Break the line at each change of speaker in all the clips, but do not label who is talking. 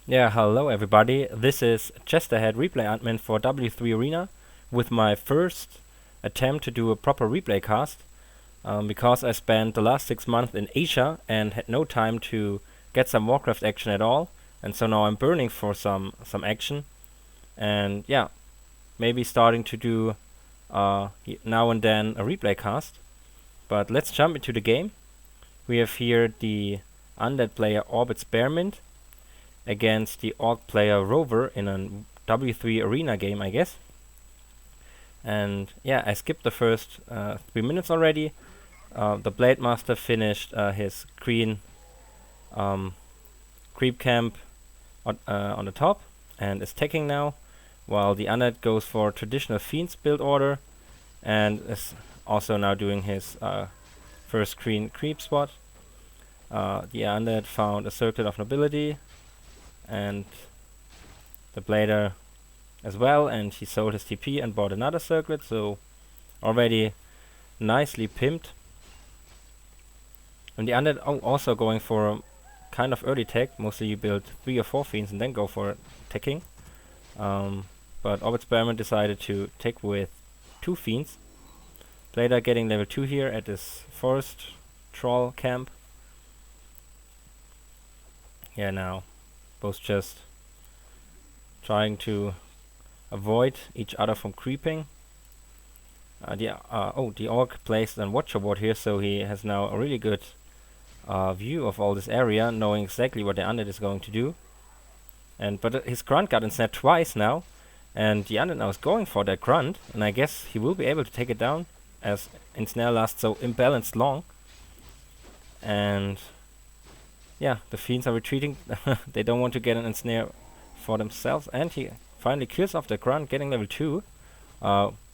Yeah, hello everybody. This is Jesterhead replay admin for W3Arena with my first attempt to do a proper replay cast because I spent the last 6 months in Asia and had no time to get some Warcraft action at all, and so now I'm burning for some action, and yeah, maybe starting to do now and then a replay cast. But let's jump into the game. We have here the Undead player OrbitSpearmint against the Orc player Rover in a W3Arena game, I guess. And yeah, I skipped the first 3 minutes already. The Blade Master finished his green creep camp on the top and is taking now, while the Undead goes for traditional fiends build order and is also now doing his first green creep spot. The Undead found a Circlet of Nobility and the Blader as well, and he sold his TP and bought another circlet, so already nicely pimped. And the Undead also going for a kind of early tech. Mostly you build 3 or 4 fiends and then go for teching. But OrbitSpearmint decided to take with 2 fiends. Blader getting level 2 here at this forest troll camp. Yeah, now both just trying to avoid each other from creeping. The Orc placed a watcher ward here, so he has now a really good view of all this area, knowing exactly what the Undead is going to do. But his grunt got ensnared twice now, and the Undead now is going for that grunt, and I guess he will be able to take it down, as ensnare lasts so imbalanced long. And yeah, the fiends are retreating. They don't want to get an ensnare for themselves, and he finally kills off the grunt, getting level 2.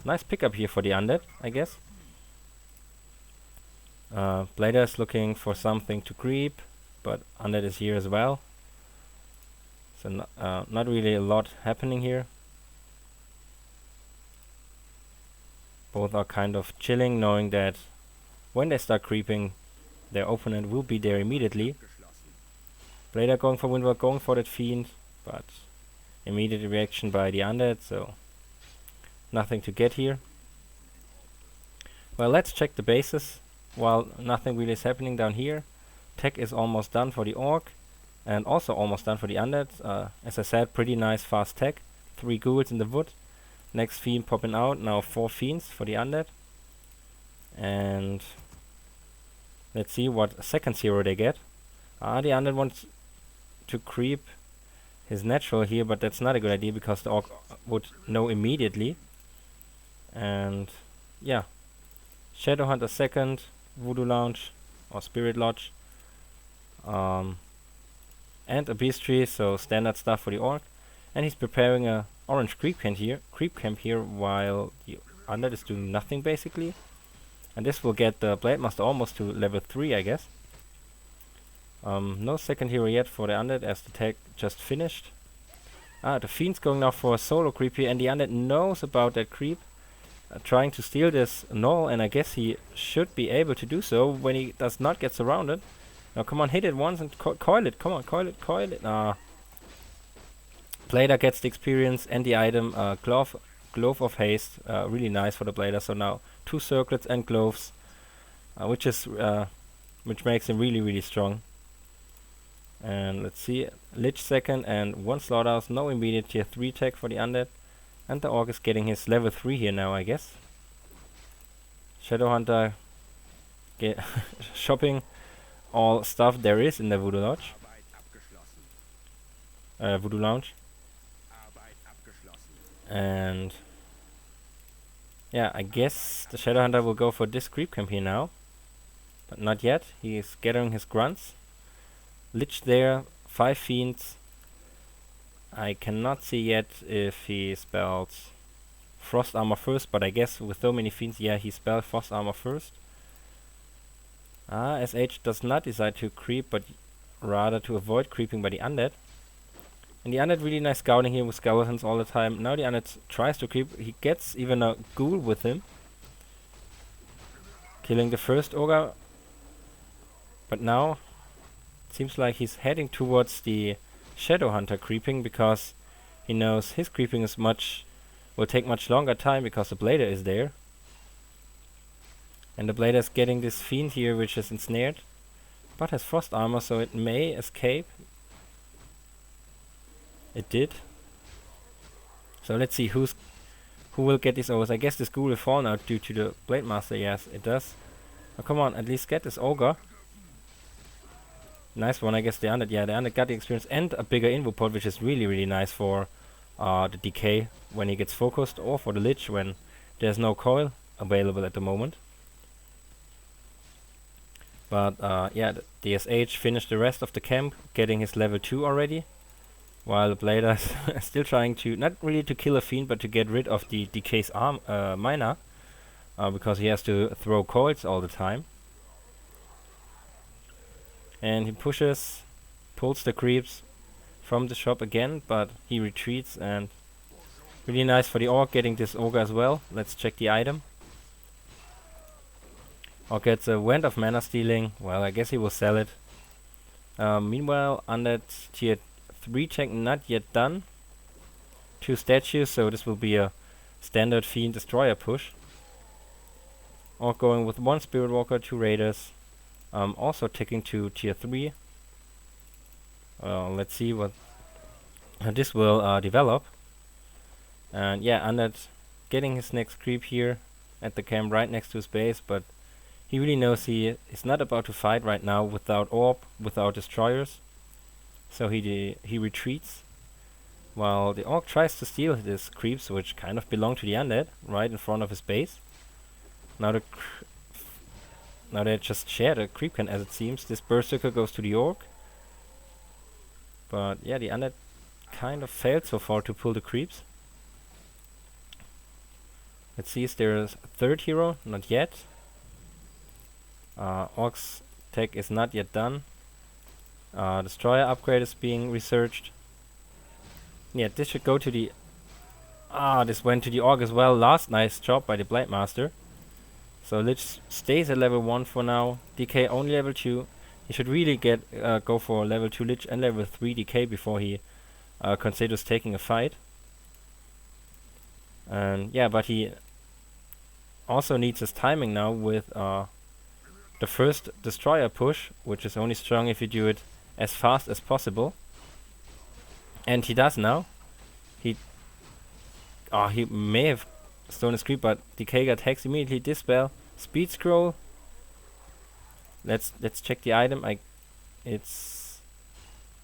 Nice pickup here for the Undead, I guess. Blader is looking for something to creep, but Undead is here as well. So not really a lot happening here. Both are kind of chilling, knowing that when they start creeping, their opponent will be there immediately. Blader going for Windward, going for that fiend, but immediate reaction by the Undead, so nothing to get here. Well, let's check the bases. While nothing really is happening down here, tech is almost done for the Orc, and also almost done for the Undead. As I said, pretty nice fast tech. 3 ghouls in the wood. Next fiend popping out, now 4 fiends for the Undead. And let's see what second hero they get. The Undead wants to creep his natural here, but that's not a good idea because the Orc would know immediately. And yeah, Shadowhunter second, Voodoo Lounge or Spirit Lodge, and a Beast Tree, so standard stuff for the Orc. And he's preparing a orange creep camp here, while the Undead is doing nothing basically. And this will get the Blade Master almost to level 3, I guess. No second hero yet for the Undead, as the tag just finished. The Fiend's going now for a solo creep here, and the Undead knows about that creep. Trying to steal this null, and I guess he should be able to do so when he does not get surrounded. Now come on, hit it once and coil it. Come on, coil it. Blader gets the experience and the item, Glove of Haste. Really nice for the Blader. So now 2 circlets and gloves, which makes him really, really strong. And let's see, Lich second and 1 slaughterhouse, no immediate tier 3 tech for the Undead. And the Orc is getting his level 3 here now, I guess. Shadowhunter shopping all stuff there is in the Voodoo Lodge. Voodoo Lounge. And yeah, I guess the Shadowhunter will go for this creep camp here now. But not yet. He is gathering his grunts. Lich there, 5 fiends. I cannot see yet if he spells Frost Armor first, but I guess with so many fiends, yeah, he spelled Frost Armor first. SH does not decide to creep, but rather to avoid creeping by the Undead. And the Undead really nice scouting here with skeletons all the time. Now the Undead tries to creep. He gets even a ghoul with him, killing the first ogre. But now it seems like he's heading towards the Shadow Hunter creeping, because he knows his creeping will take much longer time because the Blader is there. And the Blader is getting this fiend here, which is ensnared, but has frost armor, so it may escape. It did. So let's see who will get these ogres. I guess this ghoul will fall now due to the Blade Master. Yes, it does. Oh, come on, at least get this ogre. Nice one, I guess the Undead. Yeah, the Undead got the experience and a bigger invo pod, which is really, really nice for the decay when he gets focused, or for the Lich when there's no coil available at the moment. But yeah, the DSH finished the rest of the camp, getting his level 2 already, while the Blader is still trying to, not really to kill a fiend, but to get rid of the decay's mana, because he has to throw coils all the time. And he pushes, pulls the creeps from the shop again, but he retreats, and really nice for the Orc getting this ogre as well. Let's check the item. Orc gets a Wand of Mana Stealing. Well, I guess he will sell it. Meanwhile, Undead tier 3 check not yet done. 2 statues, so this will be a standard Fiend Destroyer push. Orc going with 1 Spirit Walker, 2 Raiders. Also ticking to tier 3. Let's see what this will develop. And yeah, Undead getting his next creep here at the camp right next to his base, but he really knows he is not about to fight right now without orb, without destroyers. So he retreats, while the Orc tries to steal his creeps, which kind of belong to the Undead, right in front of his base. Now they just share the creep can, as it seems. This Berserker goes to the Orc. But yeah, the Undead kind of failed so far to pull the creeps. Let's see, is there a third hero? Not yet. Orc's tech is not yet done. Destroyer upgrade is being researched. Yeah, this should go to the... this went to the Orc as well. Last nice job by the Blade Master. So Lich stays at level 1 for now. DK only level 2. He should really go for level 2 Lich and level 3 DK before he considers taking a fight. And yeah, but he also needs his timing now with the first Destroyer push, which is only strong if you do it as fast as possible. And he does now. He may have stolen his creep, but DK got hexed immediately. Dispel, Speed Scroll. Let's check the item. I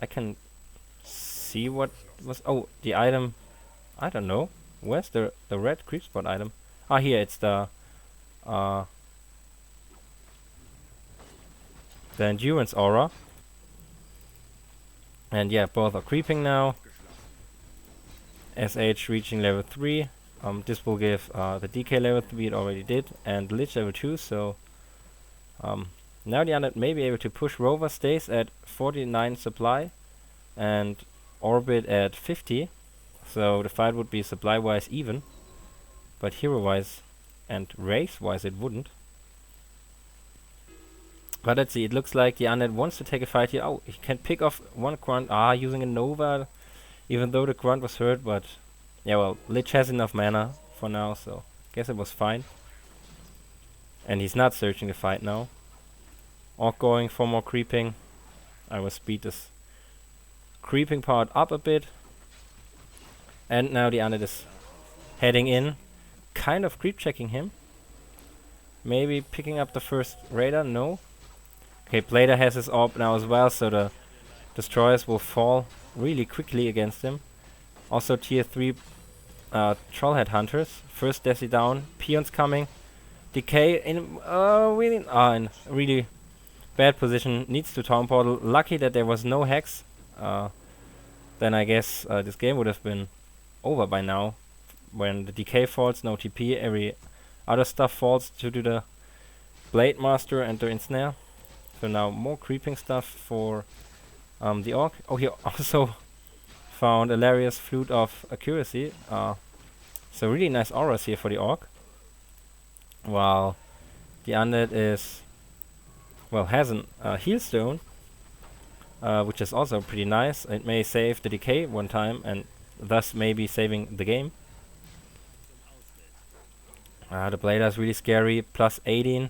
can see what was... Oh, the item... I don't know. Where's the red creep spot item? Ah, here, it's the Endurance Aura. And yeah, both are creeping now. SH reaching level 3. This will give the DK level 3, it already did, and Lich level 2, so now the Undead may be able to push. Rover stays at 49 supply and Orbit at 50, so the fight would be supply-wise even, but hero-wise and race-wise it wouldn't. But let's see, it looks like the Undead wants to take a fight here. Oh, he can pick off one grunt. Using a Nova, even though the grunt was hurt, but yeah, well, Lich has enough mana for now, so guess it was fine. And he's not searching the fight now. Orc going for more creeping. I will speed this creeping part up a bit. And now the Undead is heading in, kind of creep checking him. Maybe picking up the first Raider, no. Okay, Blader has his orb now as well, so the destroyers will fall really quickly against him. Also tier 3 Trollhead Hunters. First Desi down, Peons coming. Decay in in really bad position, needs to Town Portal. Lucky that there was no hex. Then I guess this game would have been over by now. When the Decay falls, no TP, every other stuff falls to do the Blade Master and the Ensnare. So now more creeping stuff for the Orc. Oh, he also found Hilarious Flute of Accuracy. So really nice auras here for the Orc. While the Undead is... well, has an Heal Stone. which is also pretty nice. It may save the decay one time and thus maybe saving the game. The Blader is really scary, plus 18.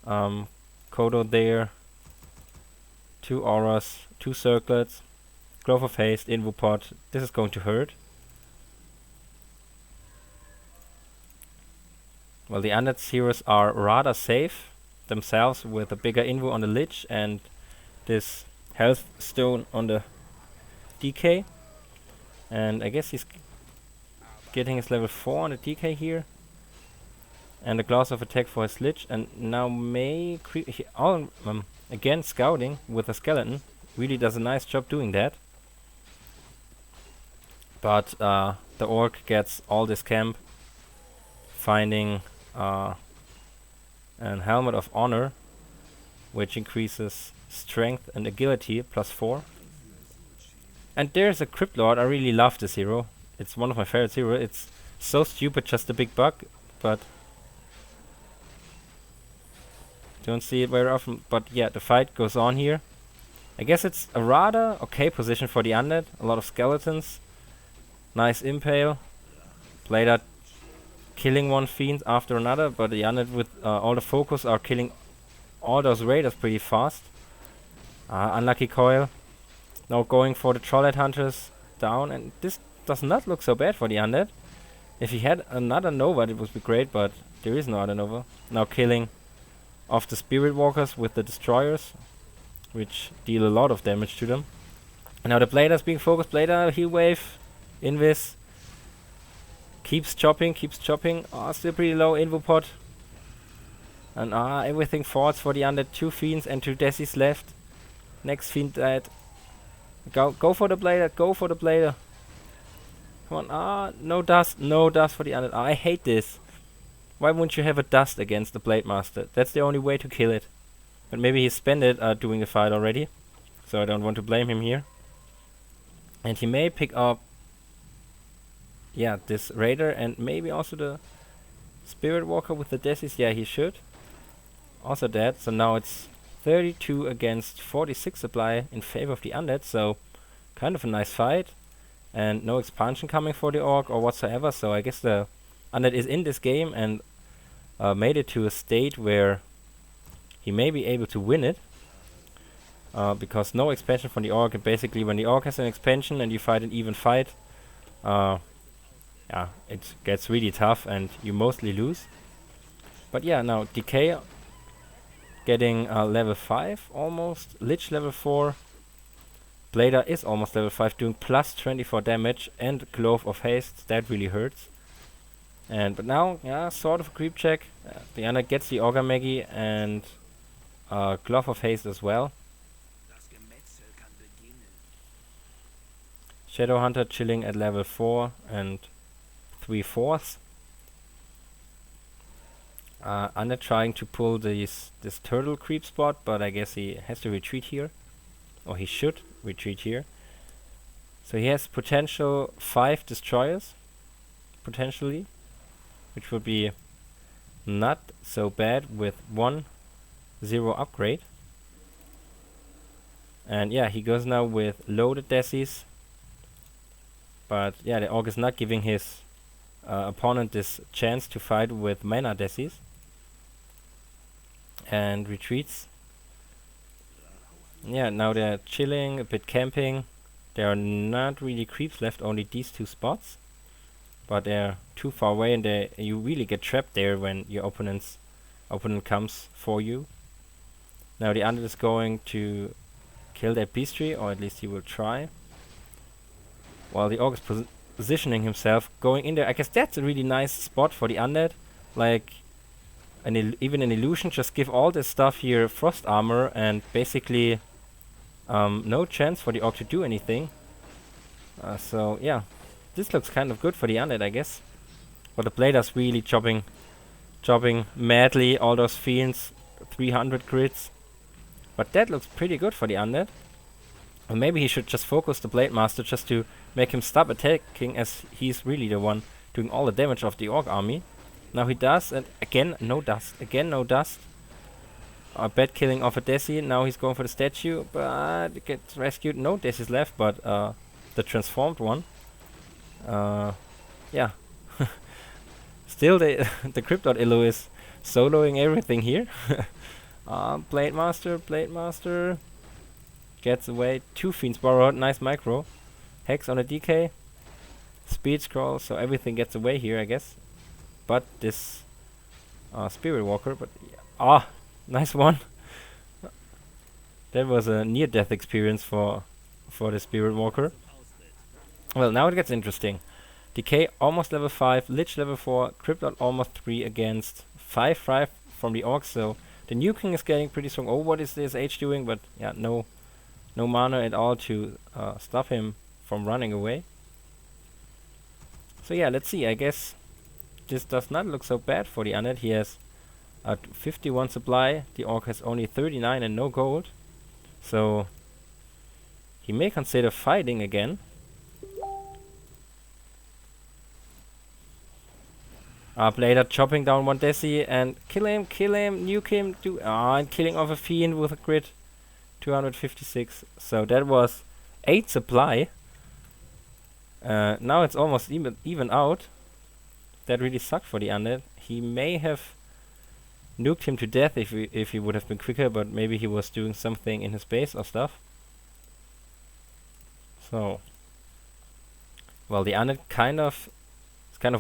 Kodo there. 2 auras, 2 circlets, Glove of Haste, Invo Pot. This is going to hurt. Well, the Undead heroes are rather safe themselves with a bigger Invo on the Lich and this Health Stone on the DK. And I guess he's getting his level 4 on the DK here. And a Gloss of Attack for his Lich. And now may again scouting with a skeleton. Really does a nice job doing that. But the Orc gets all this camp, finding an Helmet of Honor, which increases strength and agility plus 4. And there's a Crypt Lord. I really love this hero. It's one of my favorite heroes. It's so stupid, just a big bug, but don't see it very often. But yeah, the fight goes on here. I guess it's a rather okay position for the Undead. A lot of skeletons. Nice impale. Blader killing one fiend after another, but the Undead with all the focus are killing all those raiders pretty fast. Unlucky coil. Now going for the Trollhead Hunters down, and this does not look so bad for the Undead. If he had another Nova it would be great, but there is no other Nova. Now killing off the Spirit Walkers with the Destroyers, which deal a lot of damage to them. And now the Blader's being focused. Blader, heal wave, Invis. Keeps chopping. Still pretty low, Invo Pot. And everything falls for the Undead. 2 Fiends and 2 Desis left. Next Fiend dead. Go for the Blader, Come on, no dust for the Undead. I hate this. Why wouldn't you have a dust against the Blade Master? That's the only way to kill it. But maybe he spent it doing the fight already. So I don't want to blame him here. And he may pick up this Raider and maybe also the Spirit Walker with the Desis. Yeah, he should. Also dead. So now it's 32 against 46 supply in favor of the Undead. So kind of a nice fight. And no expansion coming for the Orc or whatsoever. So I guess the Undead is in this game and made it to a state where he may be able to win it. Because no expansion from the Orc. And basically when the Orc has an expansion and you fight an even fight, it gets really tough and you mostly lose. But yeah, now Decay getting level 5 almost. Lich level 4. Blader is almost level 5, doing plus 24 damage and Glove of Haste. That really hurts. But now, sort of a creep check. The Undead gets the Augur Magi and Glove of Haste as well. Shadow Hunter chilling at level 4 and 3/4. Undead trying to pull this turtle creep spot, but I guess he has to retreat here. Or he should retreat here. So he has potential 5 destroyers. Potentially. Which would be not so bad with 1/0 upgrade. And yeah, he goes now with loaded Desis. But yeah, the Orc is not giving his opponent this chance to fight with mana Desis. And retreats. Yeah, now they're chilling, a bit camping. There are not really creeps left, only these 2 spots. But they're too far away and you really get trapped there when your opponent comes for you. Now the Undead is going to kill that beastry, or at least he will try. While the Orc is positioning himself, going in there. I guess that's a really nice spot for the Undead. Like, even an illusion, just give all this stuff here frost armor and basically no chance for the Orc to do anything. So yeah, this looks kind of good for the Undead, I guess. But the Blader's really chopping madly, all those fiends, 300 crits. But that looks pretty good for the Undead. Or maybe he should just focus the Blade Master just to make him stop attacking, as he's really the one doing all the damage of the Orc army. Now he does, and again no dust. Bad killing of a Desi. Now he's going for the statue, but it gets rescued. No Desi's left, but the transformed one. Yeah. Still, the Cryptod Illo is soloing everything here. Blade Master gets away. 2 fiends borrowed. Nice micro. Hex on a DK. Speed scroll, so everything gets away here, I guess. But this Spirit Walker, but nice one. That was a near-death experience for the Spirit Walker. Well, now it gets interesting. Decay almost level 5, Lich level 4, Cryptod almost 3 against 5 from the Orc, so the New King is getting pretty strong. Oh, what is this H doing? But yeah, no mana at all to stop him from running away. So yeah, let's see. I guess this does not look so bad for the Undead. He has 51 supply, the Orc has only 39 and no gold. So he may consider fighting again. Blader chopping down one Desi and kill him, nuke him, and killing off a fiend with a crit. 256. So that was 8 supply. Now it's almost even out. That really sucked for the Undead. He may have nuked him to death if he would have been quicker, but maybe he was doing something in his base or stuff. So, well, the Undead kind of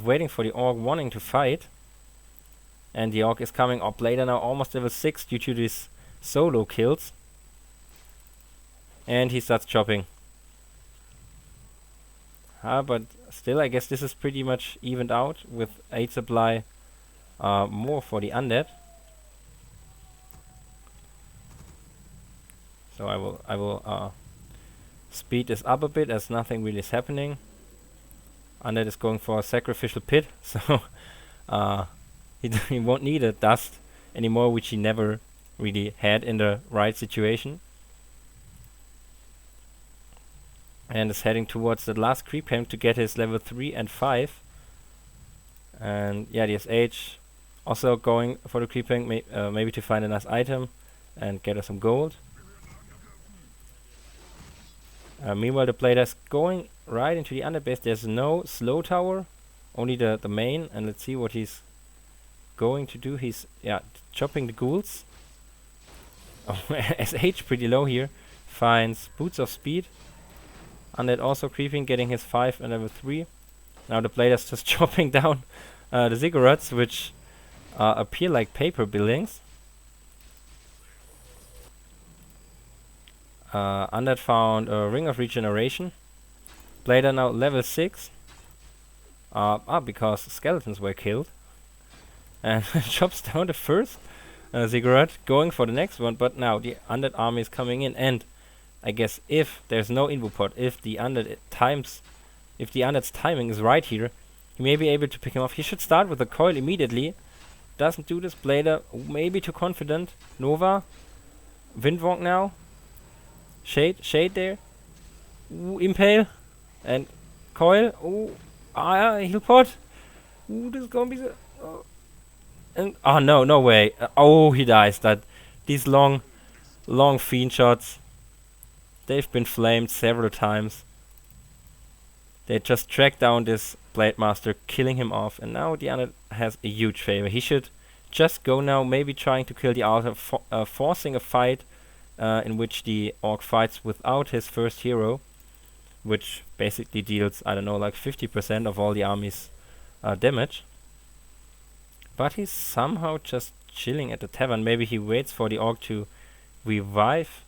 waiting for the Orc wanting to fight, and the Orc is coming up later now, almost level 6 due to these solo kills, and he starts chopping. But still, I guess this is pretty much evened out with 8 supply more for the Undead. So I will speed this up a bit as nothing really is happening. Undead is going for a sacrificial pit, so he won't need a dust anymore, which he never really had in the right situation. And is heading towards the last creep camp to get his level 3 and 5. And yeah, the SH also going for the creep camp, maybe to find a nice item and get us some gold. Meanwhile, the Blader is going right into the Undead base. There's no slow tower, only the main, and let's see what he's going to do. He's chopping the ghouls. Oh, SH pretty low here. Finds Boots of Speed. Undead also creeping, getting his 5 and level 3. Now the Blader's just chopping down the ziggurats, which appear like paper buildings. Undead found a Ring of Regeneration. Blader now level 6. Because skeletons were killed. And chops down the first ziggurat, going for the next one. But now the Undead army is coming in, and I guess if there's no invo pod, if the Undead's timing is right here, he may be able to pick him off. He should start with the coil immediately. Doesn't do this. Blader maybe too confident. Nova, Windwalk now. Shade there. Ooh, Impale. And Coil. Ooh. Heal pod. Ooh, this is gonna be and no way. He dies. These long fiend shots, they've been flamed several times. They just track down this Blade Master, killing him off, and now the Undead has a huge favor. He should just go now, maybe trying to kill the altar, forcing a fight in which the Orc fights without his first hero, which basically deals, I don't know, like 50% of all the army's damage. But he's somehow just chilling at the tavern. Maybe he waits for the Orc to revive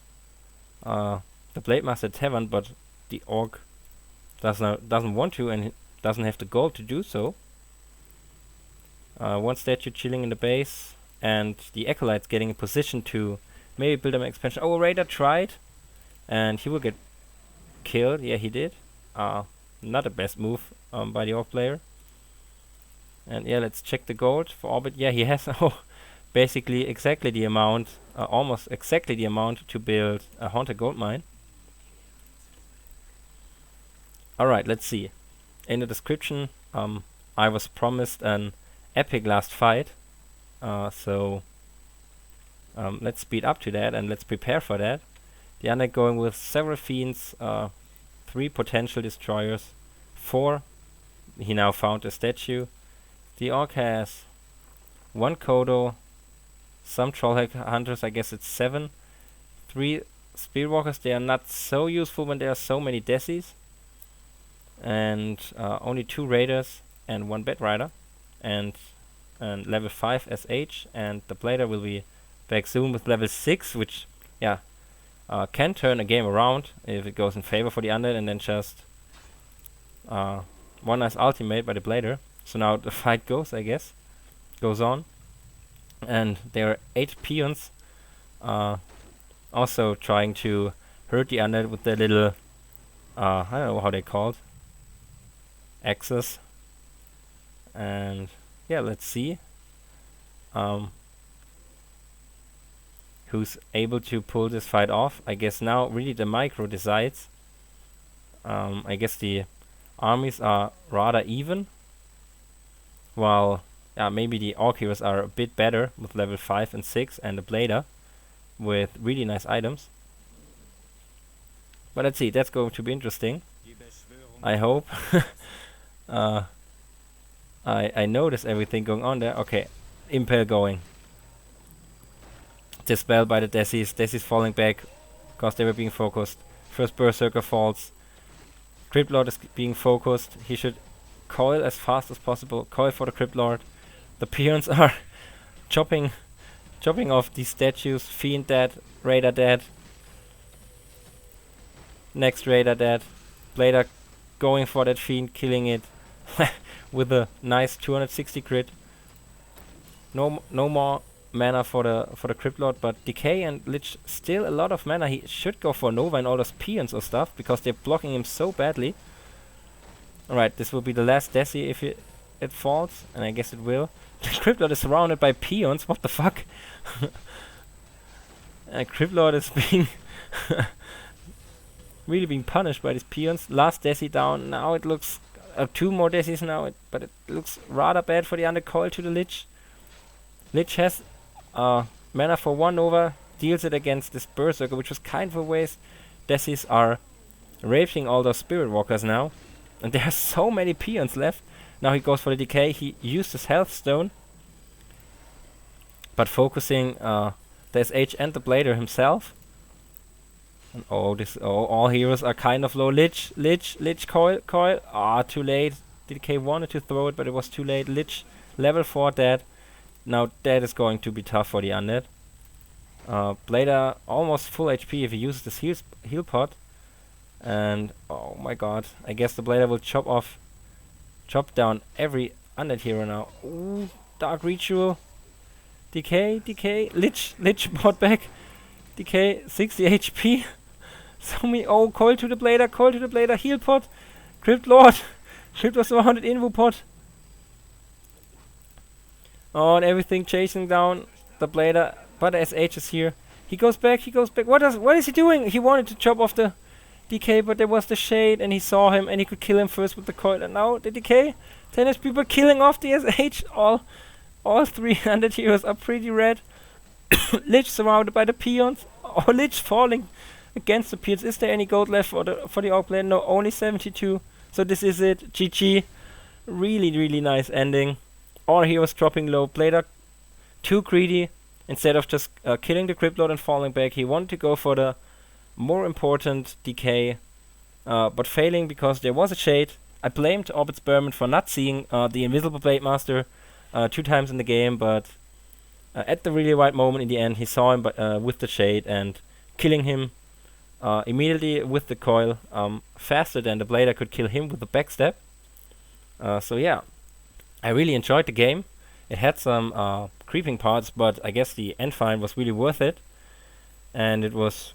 the Blade Master tavern, but the Orc doesn't want to, and doesn't have the gold to do so. One statue chilling in the base, and the Acolyte's getting in position to maybe build an expansion. Oh, Raider tried, and he will get killed. Yeah, he did. Not the best move by the Orc player. And yeah, let's check the gold for Orbit. Yeah, he has basically exactly the amount, almost exactly the amount to build a Haunted Gold Mine. Alright, let's see. In the description, I was promised an epic last fight. So let's speed up to that and let's prepare for that. The Undead going with several fiends, 3 potential destroyers, 4. He now found a statue. The Orc has 1 Kodo, some Trollhead Hunters, I guess it's 7. 3 Spearwalkers, they are not so useful when there are so many Desis. And only 2 Raiders and 1 Bedrider. And level 5 SH, and the Blader will be back soon with level 6, which, yeah, can turn a game around if it goes in favor for the Undead, and then just one nice ultimate by the Blader. So now the fight goes on. And there are 8 peons also trying to hurt the Undead with their little, I don't know how they're called, axes. And yeah, let's see who's able to pull this fight off. I guess now really the micro decides. I guess the armies are rather even, while maybe the Orc heroes are a bit better with level 5 and 6 and the Blader with really nice items. But let's see, that's going to be interesting. I hope. I notice everything going on there. Okay, Impale going. Dispel by the Desis. Desis falling back because they were being focused. First Berserker falls. Crypt Lord is being focused. He should coil as fast as possible. Coil for the Crypt Lord. The peons are chopping off these statues. Fiend dead. Raider dead. Next Raider dead. Blader going for that Fiend, killing it with a nice 260 crit. No more mana for the Crypt Lord, but Decay and Lich still a lot of mana. He should go for Nova and all those peons or stuff because they're blocking him so badly. Alright, this will be the last Desi if it falls, and I guess it will. The Crypt Lord is surrounded by peons. What the fuck? Crypt Lord is being really being punished by these peons. Last Desi down. Now it looks 2 more Desis now, but it looks rather bad for the Undead. Coil to the Lich. Lich has mana for 1 Nova, deals it against this Berserker, which was kind of a waste. Desis are raping all those Spirit Walkers now, and there are so many peons left. Now he goes for the Decay. He used his Health Stone, but focusing the SH and the Blader himself. And all heroes are kind of low. Lich, coil. Too late. DK wanted to throw it, but it was too late. Lich, level 4 dead. Now that is going to be tough for the Undead. Blader almost full HP if he uses this heal pot. And oh my god, I guess the Blader will chop down every Undead hero now. Ooh, Dark Ritual. DK, Lich brought back. DK, 60 HP. Coil to the Blader, heal pot. Crypt Lord was surrounded, invo pot. Oh, and everything chasing down the Blader, but the SH is here. He goes back. What is he doing? He wanted to chop off the DK, but there was the shade, and he saw him, and he could kill him first with the coil. And now the DK, 10 people killing off the SH. All 300 heroes are pretty red. Lich surrounded by the peons. Oh, Lich falling against the peons. Is there any gold left for the Orc Blader? No, only 72. So this is it. GG. Really nice ending. All heroes dropping low. Blader too greedy. Instead of just killing the Crypt Lord and falling back, he wanted to go for the more important Decay, but failing because there was a shade. I blamed OrbitSpearmint for not seeing the Invisible Blade Master 2 times in the game, but at the really right moment in the end, he saw him with the shade and killing him immediately with the coil, faster than the Blader could kill him with the backstab. So yeah, I really enjoyed the game. It had some creeping parts, but I guess the end fight was really worth it. And it was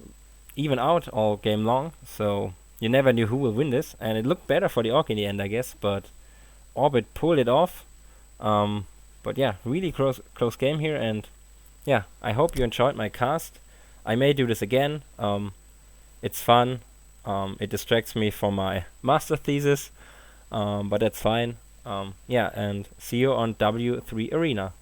even out all game long, so you never knew who will win this. And it looked better for the Orc in the end, I guess, but Orbit pulled it off. But yeah, really close game here, and yeah, I hope you enjoyed my cast. I may do this again. It's fun. It distracts me from my master thesis, but that's fine. Yeah, and see you on W3 Arena.